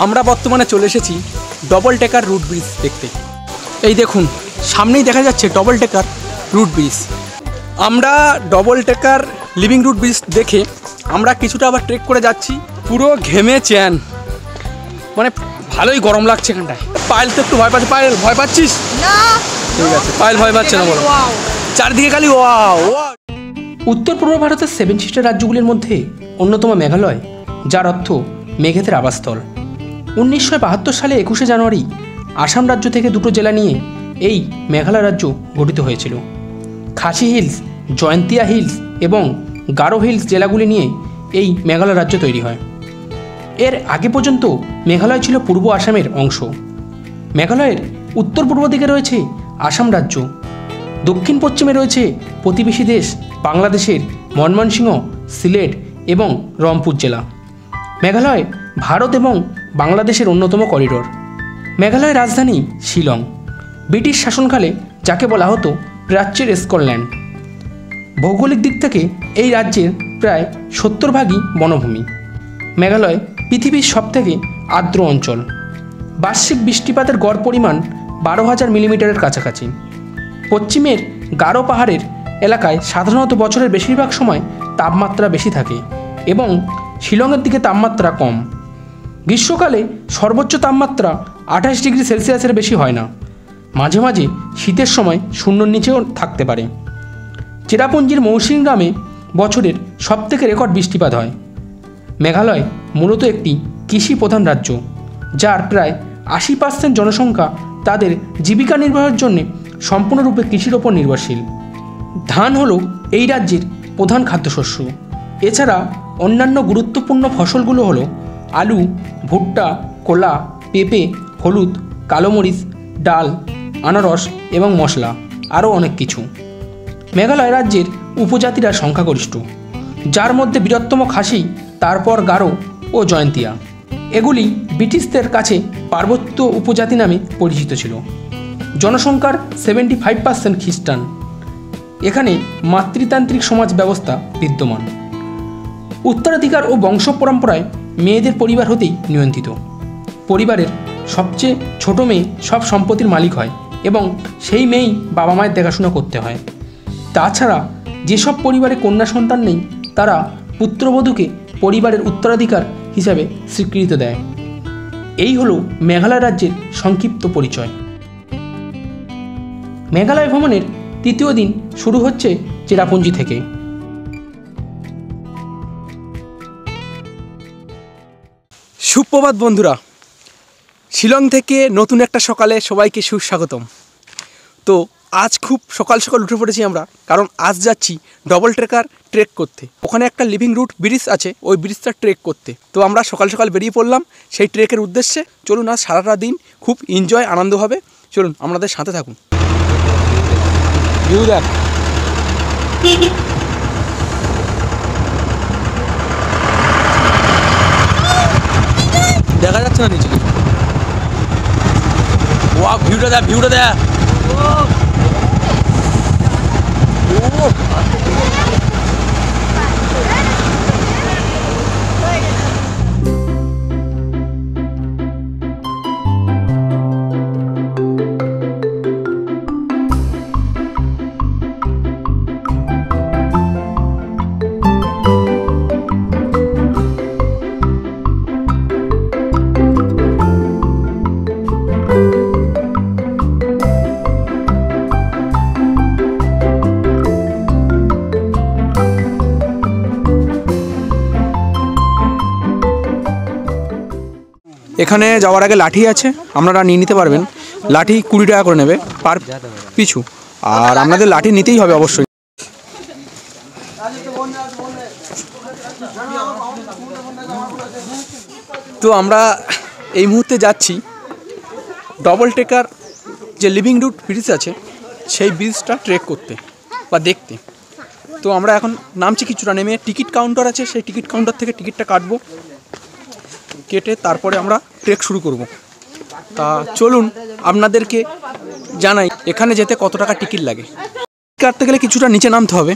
আমরা বর্তমানে চলে এসেছি ডবল টেকার রুট ব্রিজ দেখতে। এই দেখুন সামনেই দেখা যাচ্ছে ডবল টেকার রুট ব্রিজ। আমরা ডবল টেকার লিভিং রুট ব্রিজ দেখে আমরা কিছুটা আবার ট্রেক করে যাচ্ছি। পুরো ঘেমে চ্যান, মানে ভালোই গরম লাগছে এখানটায়। পায়েল তো একটু ভয় পাচ্ছে। পায়েল ভয় পাচ্ছিস? না। ঠিক আছে, পায়েল ভয় পাচ্ছে না, বলো। চারদিকে খালি ওয়াও। উত্তর পূর্ব ভারতের 7 সিস্টার রাজ্যগুলির মধ্যে অন্যতম মেঘালয়, যার অর্থ মেঘেদের আবাসস্থল। 1972 সালে 21শে জানুয়ারি আসাম রাজ্য থেকে দুটো জেলা নিয়ে এই মেঘালয় রাজ্য গঠিত হয়েছিল। খাসি হিলস, জয়ন্তিয়া হিলস এবং গারো হিলস জেলাগুলি নিয়ে এই মেঘালয় রাজ্য তৈরি হয়। এর আগে পর্যন্ত মেঘালয় ছিল পূর্ব আসামের অংশ। মেঘালয়ের উত্তর পূর্ব দিকে রয়েছে আসাম রাজ্য, দক্ষিণ পশ্চিমে রয়েছে প্রতিবেশী দেশ বাংলাদেশের ময়মনসিংহ, সিলেট এবং রংপুর জেলা। মেঘালয় ভারত এবং বাংলাদেশের অন্যতম করিডোর। মেঘালয়ের রাজধানী শিলং। ব্রিটিশ শাসনকালে যাকে বলা হতো প্রাচ্যের স্কটল্যান্ড। ভৌগোলিক দিক থেকে এই রাজ্যের প্রায় 70% বনভূমি। মেঘালয় পৃথিবীর সবথেকে আর্দ্র অঞ্চল। বার্ষিক বৃষ্টিপাতের গড় পরিমাণ 12,000 মিলিমিটারের কাছাকাছি। পশ্চিমের গারো পাহাড়ের এলাকায় সাধারণত বছরের বেশিরভাগ সময় তাপমাত্রা বেশি থাকে এবং শিলংয়ের দিকে তাপমাত্রা কম। গ্রীষ্মকালে সর্বোচ্চ তাপমাত্রা 28 ডিগ্রি সেলসিয়াসের বেশি হয় না। মাঝে মাঝে শীতের সময় শূন্যর নিচেও থাকতে পারে। চেরাপুঞ্জির মৌসিন গ্রামে বছরের সবথেকে রেকর্ড বৃষ্টিপাত হয়। মেঘালয় মূলত একটি কৃষি প্রধান রাজ্য, যার প্রায় 80% জনসংখ্যা তাদের জীবিকা নির্বাহের জন্য সম্পূর্ণরূপে কৃষির ওপর নির্ভরশীল। ধান হলো এই রাজ্যের প্রধান খাদ্যশস্য। এছাড়া অন্যান্য গুরুত্বপূর্ণ ফসলগুলো হলো আলু, ভুট্টা, কলা, পেঁপে, হলুদ, কালোমরিচ, ডাল, আনারস এবং মশলা, আরও অনেক কিছু। মেঘালয় রাজ্যের উপজাতিরা সংখ্যাগরিষ্ঠ, যার মধ্যে বৃহত্তম খাসি, তারপর গারো ও জয়ন্তিয়া। এগুলি ব্রিটিশদের কাছে পার্বত্য উপজাতি নামে পরিচিত ছিল। জনসংখ্যার 75% খ্রিস্টান। এখানে মাতৃতান্ত্রিক সমাজ ব্যবস্থা বিদ্যমান। উত্তরাধিকার ও বংশ পরম্পরায় মেয়েদের পরিবার হতেই নিয়ন্ত্রিত। পরিবারের সবচেয়ে ছোট মেয়ে সব সম্পত্তির মালিক হয় এবং সেই মেয়েই বাবা মায়ের দেখাশোনা করতে হয়। তাছাড়া যেসব পরিবারে কন্যা সন্তান নেই, তারা পুত্রবধূকে পরিবারের উত্তরাধিকার হিসাবে স্বীকৃতি দেয়। এই হলো মেঘালয় রাজ্যের সংক্ষিপ্ত পরিচয়। মেঘালয় ভ্রমণের তৃতীয় দিন শুরু হচ্ছে চেরাপুঞ্জি থেকে। সুপ্রভাত বন্ধুরা, শিলং থেকে নতুন একটা সকালে সবাইকে সুস্বাগতম। তো আজ খুব সকাল সকাল উঠে পড়েছি আমরা, কারণ আজ যাচ্ছি ডবল ট্রেক করতে। ওখানে একটা লিভিং রুট ব্রিজ আছে, ওই ব্রিজটা ট্রেক করতে। তো আমরা সকাল সকাল বেরিয়ে পড়লাম সেই ট্রেকের উদ্দেশ্যে। চলুন আজ সারাটা দিন খুব এনজয়, আনন্দ হবে। চলুন আমাদের সাথে থাকুন। ভিউ দেখ, দেখা যাচ্ছে না নিচে। ওয়া ভিউটা দেখ, ভিউটা দেখ। এখানে যাওয়ার আগে লাঠি আছে, আপনারা নিয়ে নিতে পারবেন। লাঠি 20 টাকা করে নেবে পার পিছু, আর আপনাদের লাঠি নিতেই হবে অবশ্যই। তো আমরা এই মুহূর্তে যাচ্ছি ডবল টেকার যে লিভিং রুট ব্রিজ আছে সেই ব্রিজটা ট্রেক করতে বা দেখতে। তো আমরা এখন নামছি, কিছুটা নেমে টিকিট কাউন্টার আছে, সেই টিকিট কাউন্টার থেকে টিকিটটা কাটবো, কেটে তারপরে আমরা ট্রেক শুরু করব। তা চলুন আপনাদেরকে জানাই এখানে যেতে কত টাকা টিকিট লাগে। কাটতে গেলে কিছুটা নিচে নামতে হবে,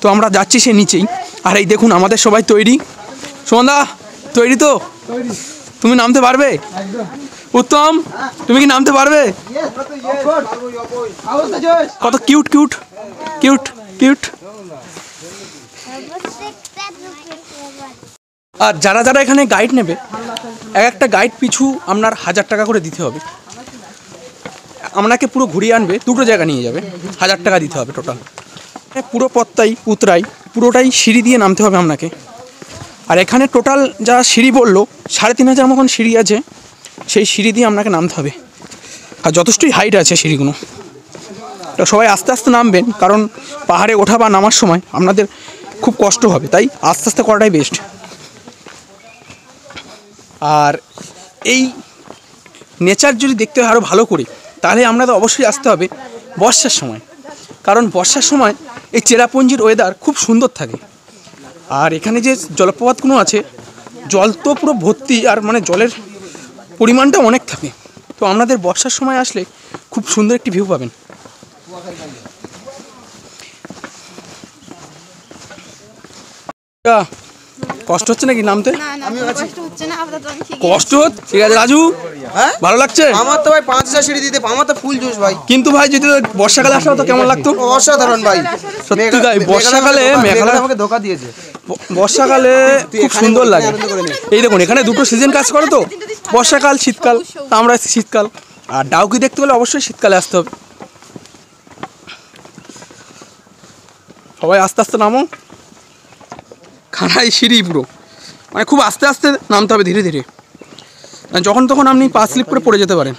তো আমরা যাচ্ছি সে নিচেই। আর এই দেখুন আমাদের সবাই তৈরি। সুমনদা তৈরি তো? তুমি নামতে পারবে? উত্তম, তুমি কি নামতে পারবে? কত কিউট কিউট কিউট কিউট। আর যারা যারা এখানে গাইড নেবে, এক একটা গাইড পিছু আপনার 1000 টাকা করে দিতে হবে। আপনাকে পুরো ঘুরিয়ে আনবে, দুটো জায়গা নিয়ে যাবে, 1000 টাকা দিতে হবে টোটাল। পুরো পথটাই উতরাই, পুরোটাই সিঁড়ি দিয়ে নামতে হবে আপনাকে। আর এখানে টোটাল যা সিঁড়ি বললো 3500 মতন সিঁড়ি আছে, সেই সিঁড়ি দিয়ে আপনাকে নামতে হবে। আর যথেষ্টই হাইট আছে সিঁড়িগুলো। তো সবাই আস্তে আস্তে নামবেন, কারণ পাহাড়ে ওঠা বা নামার সময় আপনাদের খুব কষ্ট হবে, তাই আস্তে আস্তে করাটাই বেস্ট। আর এই নেচার যদি দেখতে হয় আরও ভালো করে, তাহলে আপনাদের অবশ্যই আসতে হবে বর্ষার সময়, কারণ বর্ষার সময় এই চেরাপুঞ্জির ওয়েদার খুব সুন্দর থাকে। আর এখানে যে জলপ্রপাতগুলো আছে, জল তো পুরো ভর্তি, আর মানে জলের পরিমাণটা অনেক থাকে। তো আপনাদের বর্ষার সময় আসলে খুব সুন্দর একটি ভিউ পাবেন। কষ্ট হচ্ছে নাকি নামতে? কষ্ট হচ্ছে, ঠিক আছে রাজু, হ্যাঁ ভালো লাগছে আমার তো ভাই 5000 সিঁড়ি দিতে, আমার তো ফুল জোশ ভাই। কিন্তু ভাই যদি বর্ষাকালে আসা হতো কেমন লাগতো? অসাধারণ ভাই, সত্যি তাই। বর্ষাকালে মেঘালয় আমাকে ধোকা দিয়েছে। বর্ষাকালে খুব সুন্দর লাগে। এই দেখুন এখানে দুটো সিজন কাজ করে, তো বর্ষাকাল শীতকাল, তা আমরা শীতকাল। আর ডাউকি দেখতে গেলে অবশ্যই শীতকালে আসতে হবে। সবাই আস্তে আস্তে নামো, খাড়াই সিঁড়ি পুরো, মানে খুব আস্তে আস্তে নামতে হবে, ধীরে ধীরে, যখন তখন আপনি পা স্লিপ করে পড়ে যেতে পারেন।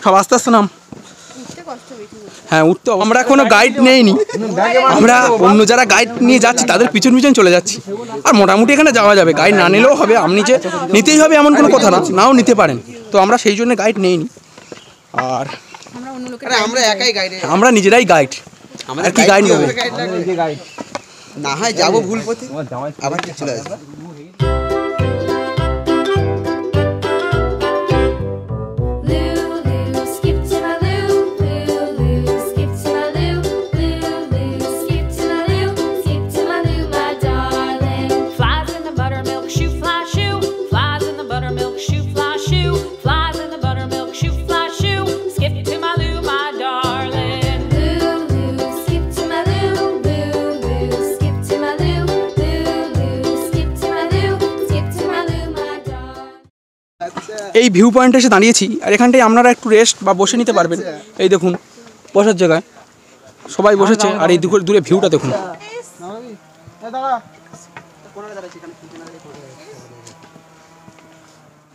সব আস্তে আস্তে নাম। হ্যাঁ উঠতে, আমরা কোনো গাইড নেইনি, আমরা অন্য যারা গাইড নিয়ে যাচ্ছি তাদের পিছন পিছন চলে যাচ্ছি। আর মোটামুটি এখানে যাওয়া যাবে, গাইড না নিলেও হবে। আপনি যে নিতেই হবে এমন কোনো কথা না, নাও নিতে পারেন। তো আমরা সেই জন্য গাইড নেইনি। আর আমরা একাই গাইড, আমরা নিজেরাই গাইড। আর কি গাইড নেবো? না হয় যাবো ভুল পথে, আবার চলে আসবো। এই ভিউ পয়েন্টে এসে দাঁড়িয়েছি, আর এখানটায় আপনারা একটু রেস্ট বা বসে নিতে পারবেন। এই দেখুন বসার জায়গায় সবাই বসেছে, আর এই দূরে ভিউটা দেখুন।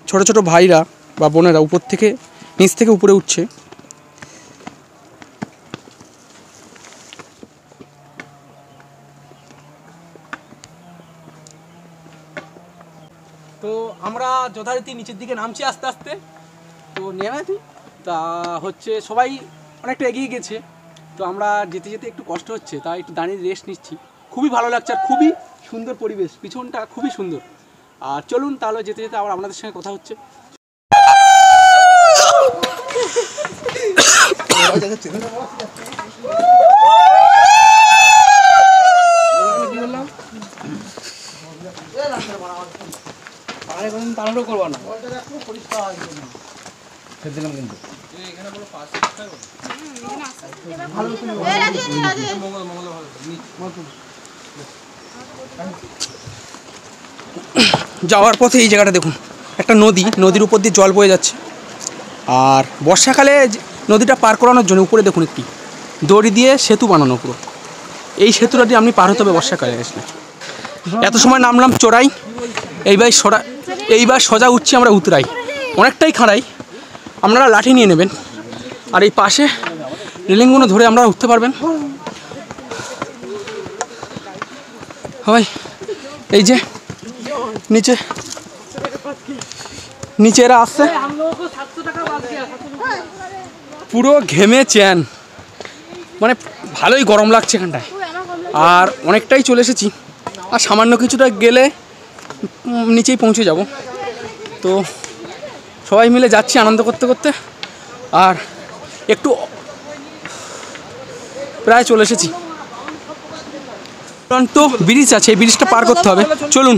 ছোট ছোট ভাইরা বা বোনেরা উপর থেকে নিচ থেকে উপরে উঠছে। তো আমরা যথারীতি নিচের দিকে নামছি আস্তে আস্তে। তো নেমেছি তা হচ্ছে সবাই অনেকটা এগিয়ে গেছে, তো আমরা যেতে যেতে একটু কষ্ট হচ্ছে, তাই একটু দাঁড়িয়ে রেস্ট নিচ্ছি। খুবই ভালো লাগছে, আর খুবই সুন্দর পরিবেশ, পিছনটা খুবই সুন্দর। আর চলুন তাহলে যেতে যেতে আবার আপনাদের সঙ্গে কথা হচ্ছে। তাড়াহুড়ো করবো না, দিলাম কিন্তু যাওয়ার পথে এই জায়গাটা দেখুন, একটা নদী, নদীর উপর দিয়ে জল বয়ে যাচ্ছে। আর বর্ষাকালে নদীটা পার করানোর জন্য উপরে দেখুন একটি দড়ি দিয়ে সেতু বানানো পুরো। এই সেতুটা দিয়ে আপনি পার হতে হবে বর্ষাকালে আসলে। এত সময় নামলাম চড়াই, এইবার সোজা উঠছি আমরা উতরাই, অনেকটাই খাড়াই। আপনারা লাঠি নিয়ে নেবেন, আর এই পাশে রেলিংগুলো ধরে আমরা উঠতে পারবেন। হয় এই যে নিচে নিচে এরা আসছে, পুরো ঘেমে চ্যান, মানে ভালোই গরম লাগছে এখানটায়। আর অনেকটাই চলে এসেছি, আর সামান্য কিছুটা গেলে নিচেই পৌঁছে যাব। তো সবাই মিলে যাচ্ছি আনন্দ করতে করতে, আর একটু প্রায় চলে এসেছি। তো ব্রিজ আছে, এই ব্রিজটা পার করতে হবে। চলুন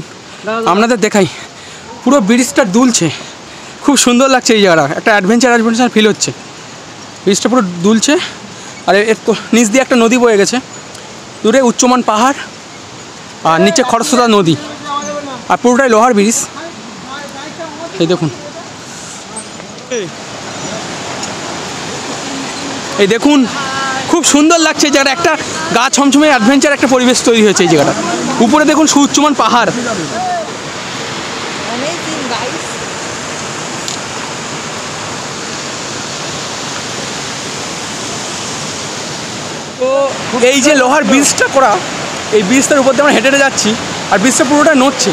আপনাদের দেখাই। পুরো ব্রিজটা দুলছে, খুব সুন্দর লাগছে এই জায়গাটা, একটা অ্যাডভেঞ্চার ফিল হচ্ছে। ব্রিজটা পুরো দুলছে আর এর তো নিচ দিয়ে একটা নদী বয়ে গেছে, দূরে উচ্চমান পাহাড় আর নিচে খরস্রোতা নদী, আর পুরোটাই লোহার ব্রিজ। এই দেখুন, এই দেখুন খুব সুন্দর লাগছে এই জায়গাটা, একটা গা ছমছমে অ্যাডভেঞ্চার একটা পরিবেশ তৈরি হয়েছে এই জায়গাটা। উপরে দেখুন সুউচ্চমান পাহাড়। তো এই যে লোহার ব্রিজটা করা, এই ব্রিজটার উপর দিয়ে আমরা হেঁটে হেঁটে যাচ্ছি আর ব্রিজটা পুরোটা নড়ছে,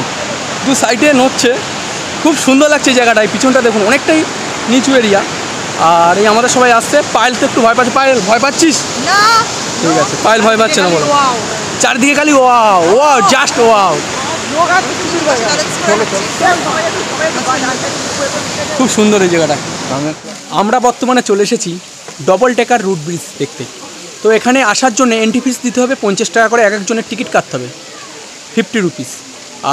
দু সাইডে নড়ছে, খুব সুন্দর লাগছে এই জায়গাটা। এই পিছনটা দেখুন অনেকটাই নিচু এরিয়া, আর এই আমাদের সবাই আসছে। পায়েল তো একটু ভয় পাচ্ছে। পায়েল ভয় পাচ্ছিস না? ঠিক আছে, পায়েল ভয় পাচ্ছে না বলো। চারদিকে খালি ওয়াও ওয়াও, জাস্ট ওয়াও, খুব সুন্দর এই জায়গাটা। আমরা বর্তমানে চলে এসেছি ডবল টেকার রুট ব্রিজ দেখতে। তো এখানে আসার জন্য এন্ট্রি ফিস দিতে হবে 50 টাকা করে, এক একজনের টিকিট কাটতে হবে 50 রুপিস।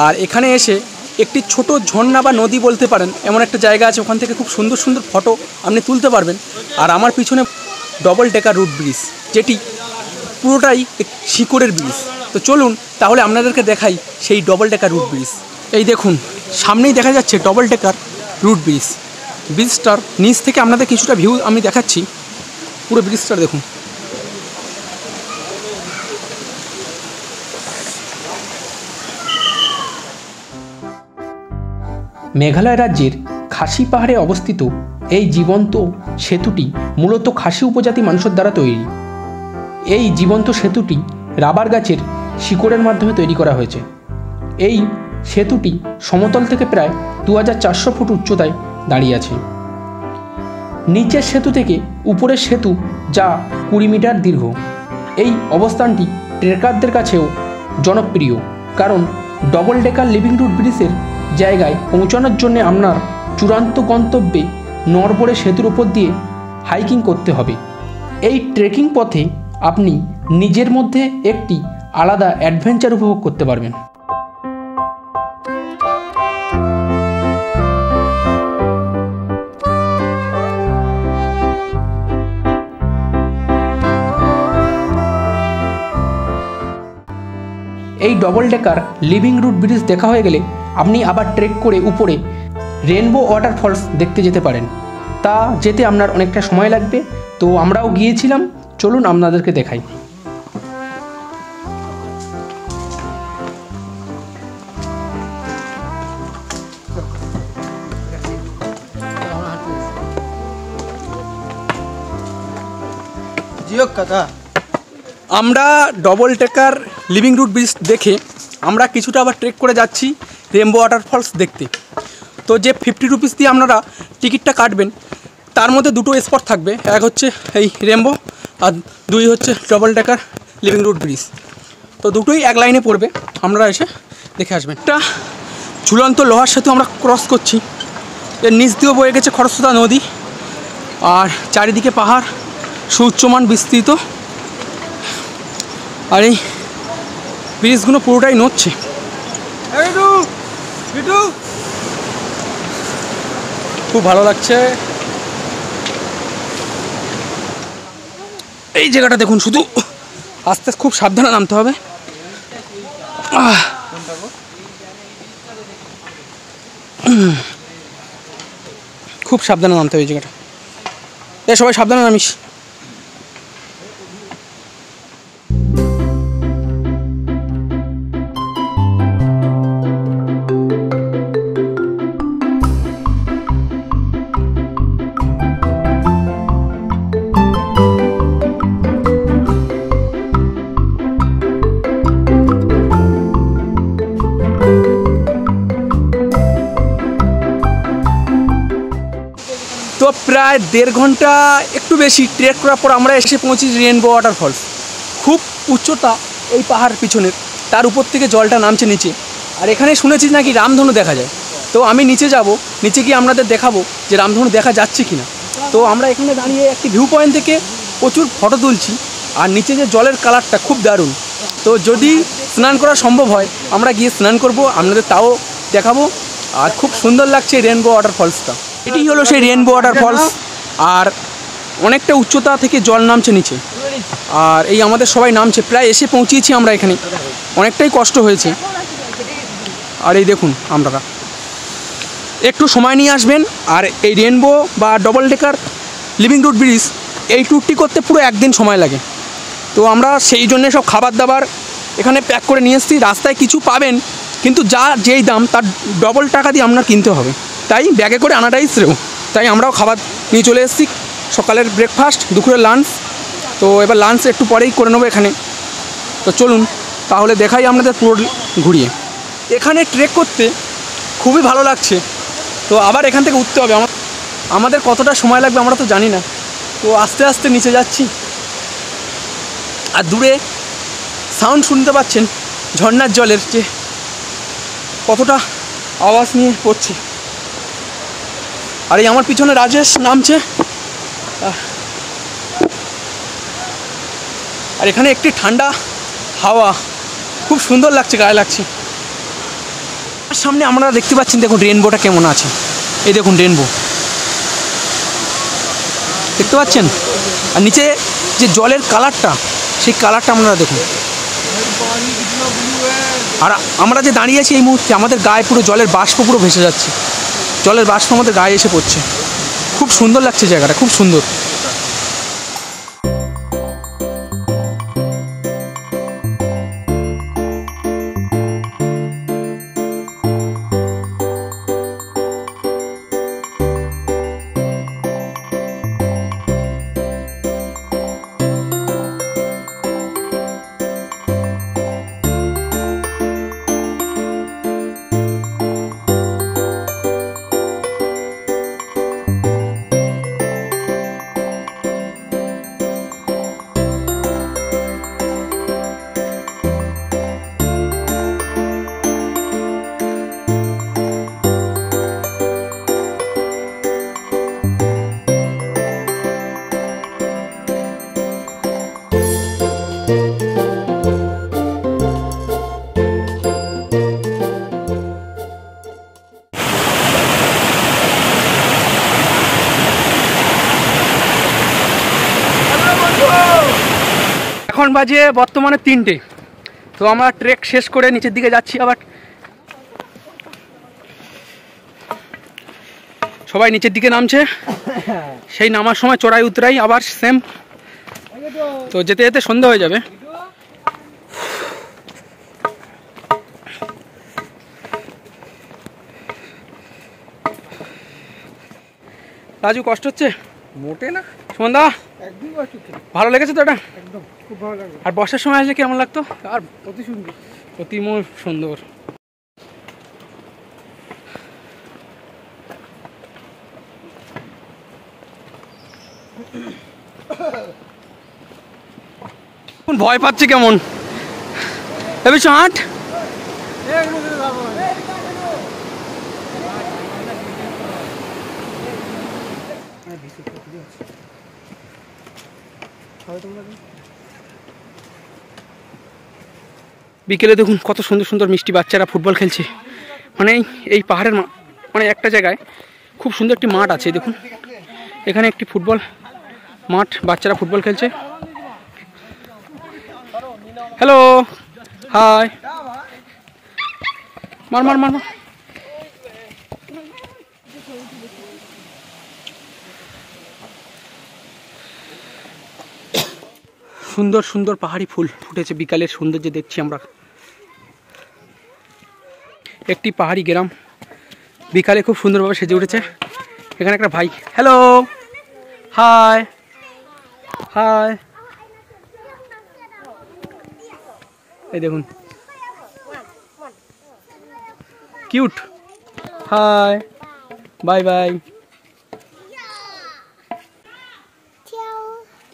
আর এখানে এসে একটি ছোট ঝর্ণা বা নদী বলতে পারেন এমন একটা জায়গা আছে, ওখান থেকে খুব সুন্দর সুন্দর ফটো আপনি তুলতে পারবেন। আর আমার পিছনে ডবল টেকার রুট ব্রিজ, যেটি পুরোটাই শিকড়ের ব্রিজ। তো চলুন তাহলে আপনাদেরকে দেখাই সেই ডবল টেকার রুট ব্রিজ। এই দেখুন সামনেই দেখা যাচ্ছে ডবল টেকার রুট ব্রিজ। ব্রিজটার নিচ থেকে আপনাদের কিছুটা ভিউ আমি দেখাচ্ছি, পুরো ব্রিজটার দেখুন। মেঘালয় রাজ্যের খাসি পাহাড়ে অবস্থিত এই জীবন্ত সেতুটি মূলত খাসি উপজাতি মানুষের দ্বারা তৈরি। এই জীবন্ত সেতুটি রাবার গাছের শিকড়ের মাধ্যমে তৈরি করা হয়েছে। এই সেতুটি সমতল থেকে প্রায় 2400 ফুট উচ্চতায় দাঁড়িয়ে আছে। নিচের সেতু থেকে উপরের সেতু যা 20 মিটার দীর্ঘ। এই অবস্থানটি ট্রেকারদের কাছেও জনপ্রিয়, কারণ ডবল ডেকার লিভিং রুট ব্রিজের জায়গায় পৌঁছানোর জন্য আপনার চূড়ান্ত গন্তব্যে নড়বড়ে সেতুর উপর দিয়ে হাইকিং করতে হবে। এই ট্রেকিং পথে আপনি নিজের মধ্যে একটি আলাদা অ্যাডভেঞ্চার উপভোগ করতে পারবেন। এই double decker living root bridge দেখা হয়ে গেলে আপনি আবার ট্রেক করে উপরে রেনবো ওয়াটারফলস দেখতে যেতে পারেন। তা যেতে আপনার অনেকটা সময় লাগবে, তো আমরাও গিয়েছিলাম, চলুন আপনাদেরকে দেখাই। আমরা ডবল টেকার লিভিং রুট ব্রিজ দেখে আমরা কিছুটা আবার ট্রেক করে যাচ্ছি রেনবো ওয়াটারফলস দেখতে। তো যে 50 রুপিস দিয়ে আপনারা টিকিটটা কাটবেন, তার মধ্যে দুটো স্পট থাকবে, এক হচ্ছে এই রেনবো আর দুই হচ্ছে ডবল টেকার লিভিং রুট ব্রিজ। তো দুটোই এক লাইনে পড়বে, আপনারা এসে দেখে আসবেন। একটা ঝুলন্ত লোহার সেতু আমরা ক্রস করছি, এর নিচ দিয়েও বয়ে গেছে খরস্রোতা নদী, আর চারিদিকে পাহাড় সুউচ্চমান বিস্তৃত, আর এই ব্রিজগুলো পুরোটাই নড়ছে। খুব ভালো লাগছে এই জায়গাটা দেখুন, শুধু আস্তে খুব সাবধানে নামতে হবে। খুব সাবধানে নামতে হবে এই জায়গাটা। সবাই সাবধানে নামিস। তো প্রায় 1.5 ঘন্টা একটু বেশি ট্রেক করার পর আমরা এসে পৌঁছেছি রেনবো ওয়াটারফলস। খুব উচ্চতা এই পাহাড় পিছনের, তার উপর থেকে জলটা নামছে নিচে, আর এখানে শুনেছি নাকি রামধনু দেখা যায়। তো আমি নিচে যাব, নিচে গিয়ে আপনাদের দেখাবো যে রামধনু দেখা যাচ্ছে কি না। তো আমরা এখানে দাঁড়িয়ে একটি ভিউ পয়েন্ট থেকে প্রচুর ফটো তুলছি, আর নিচে যে জলের কালারটা খুব দারুণ। তো যদি স্নান করা সম্ভব হয় আমরা গিয়ে স্নান করব, আপনাদের তাও দেখাবো। আর খুব সুন্দর লাগছে রেনবো ওয়াটারফলসটা। এটি হলো সেই রেনবো ওয়াটারফলস, আর অনেকটা উচ্চতা থেকে জল নামছে নিচে, আর এই আমাদের সবাই নামছে, প্রায় এসে পৌঁছিয়েছি আমরা এখানে, অনেকটাই কষ্ট হয়েছে। আর এই দেখুন আপনারা একটু সময় নিয়ে আসবেন, আর এই রেনবো বা double decker living root bridge এই ট্যুরটি করতে পুরো একদিন সময় লাগে। তো আমরা সেই জন্যে সব খাবার দাবার এখানে প্যাক করে নিয়ে এসেছি। রাস্তায় কিছু পাবেন, কিন্তু যেই দাম তার ডবল টাকা দিয়ে আপনার কিনতে হবে, তাই ব্যাগে করে আনাটাই শ্রেয়। তাই আমরাও খাবার নিয়ে চলে এসেছি, সকালের ব্রেকফাস্ট, দুপুরের লাঞ্চ। তো এবার লাঞ্চ একটু পরেই করে নেবো এখানে। তো চলুন তাহলে দেখাই আপনাদের পুরো ঘুরিয়ে। এখানে ট্রেক করতে খুবই ভালো লাগছে। তো আবার এখান থেকে উঠতে হবে, আমাদের কতটা সময় লাগবে আমরা তো জানি না। তো আস্তে আস্তে নিচে যাচ্ছি, আর দূরে সাউন্ড শুনতে পাচ্ছেন ঝর্ণার জলের যে কতটা আওয়াজ নিয়ে পড়ছে। আর এই আমার পিছনে রাজেশ নামছে, আর এখানে একটি ঠান্ডা হাওয়া খুব সুন্দর লাগছে, গায়ে লাগছে। আর সামনে আমরা দেখতে পাচ্ছেন, দেখুন রেনবোটা কেমন আছে। এই দেখুন রেনবো দেখতে পাচ্ছেন, আর নিচে যে জলের কালারটা, সেই কালারটা আপনারা দেখুন। আর আমরা যে দাঁড়িয়ে আছি এই মুহূর্তে, আমাদের গায়ে পুরো জলের বাষ্প পুরো ভেসে যাচ্ছে, জলের বাষ্প আমাদের গায়ে এসে পড়ছে। খুব সুন্দর লাগছে জায়গাটা, খুব সুন্দর। এখন বাজে বর্তমানে 3টে। তো আমরা ট্রেক শেষ করে নিচের দিকে যাচ্ছি। আবার সবাই নিচের দিকে নামছে, সেই নামার সময় চড়াই উতরাই আবার সেম। তো যেতে যেতে সন্ধ্যা হয়ে যাবে। রাজু কষ্ট হচ্ছে? মোটে না। সুমনদা একদম কষ্ট হচ্ছে। ভালো লেগেছে তো এটা? একদম খুব ভালো লাগলো। আর বর্ষার সময় আসলে কেমন লাগতো? আর অতি সুন্দর, অতি সুন্দর। ভয় পাচ্ছে কেমন? এবি হাঁট। বিকেলে দেখুন কত সুন্দর সুন্দর মিষ্টি বাচ্চারা ফুটবল খেলছে। মানে এই পাহাড়ের মানে একটা জায়গায় খুব সুন্দর একটি মাঠ আছে, দেখুন এখানে একটি ফুটবল মাঠ, বাচ্চারা ফুটবল খেলছে। হ্যালো, হাই, মার মার মার। সুন্দর সুন্দর পাহাড়ি ফুল ফুটেছে, বিকালের সৌন্দর্য দেখছি আমরা। একটি পাহাড়ি গ্রাম বিকালে খুব সুন্দরভাবে সেজে উঠেছে। এখানে একটা ভাই, হ্যালো, হাই হাই, এই দেখুন কিউট, হাই, বাই বাই,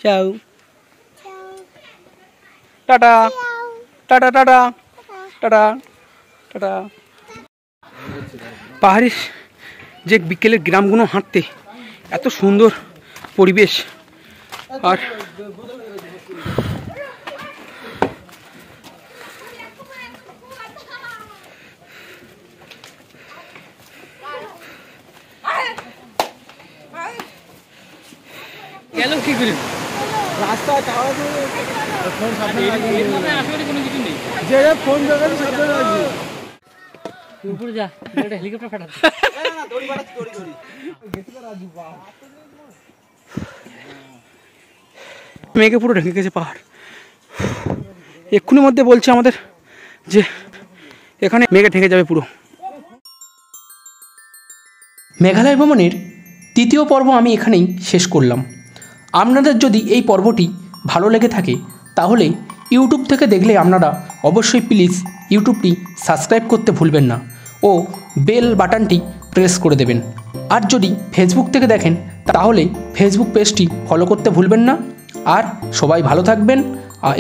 চাও, tata tata tata tata tata. পাহাড়ি যে বিকেলের গ্রামগুলো হাঁটতে এত সুন্দর পরিবেশ। আর কি করি রাস্তা ফোন সাবধানে কোনো কিছু নেই যে ফোন দেবেন সাবধানে রাখবি উপরে যা একটা হেলিকপ্টার পাঠাতে না দড়ি পাঠাতে দড়ি গেছিল রাজু বাহ মেঘে পুরো ঢেকে গেছে পাহাড়। এক্ষুনি মধ্যে বলছে আমাদের যে এখানে মেঘে ঢেকে যাবে পুরো। মেঘালয় ভ্রমণের তৃতীয় পর্ব আমি এখানেই শেষ করলাম। আপনাদের যদি এই পর্বটি ভালো লেগে থাকে তাহলে ইউটিউব থেকে দেখলে আপনারা অবশ্যই প্লিজ ইউটিউবটি সাবস্ক্রাইব করতে ভুলবেন না ও বেল বাটনটি প্রেস করে দেবেন। আর যদি ফেসবুক থেকে দেখেন তাহলে ফেসবুক পেজটি ফলো করতে ভুলবেন না। আর সবাই ভালো থাকবেন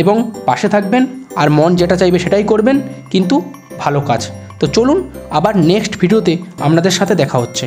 এবং পাশে থাকবেন, আর মন যেটা চাইবে সেটাই করবেন, কিন্তু ভালো কাজ। তো চলুন আবার নেক্সট ভিডিওতে আপনাদের সাথে দেখা হচ্ছে।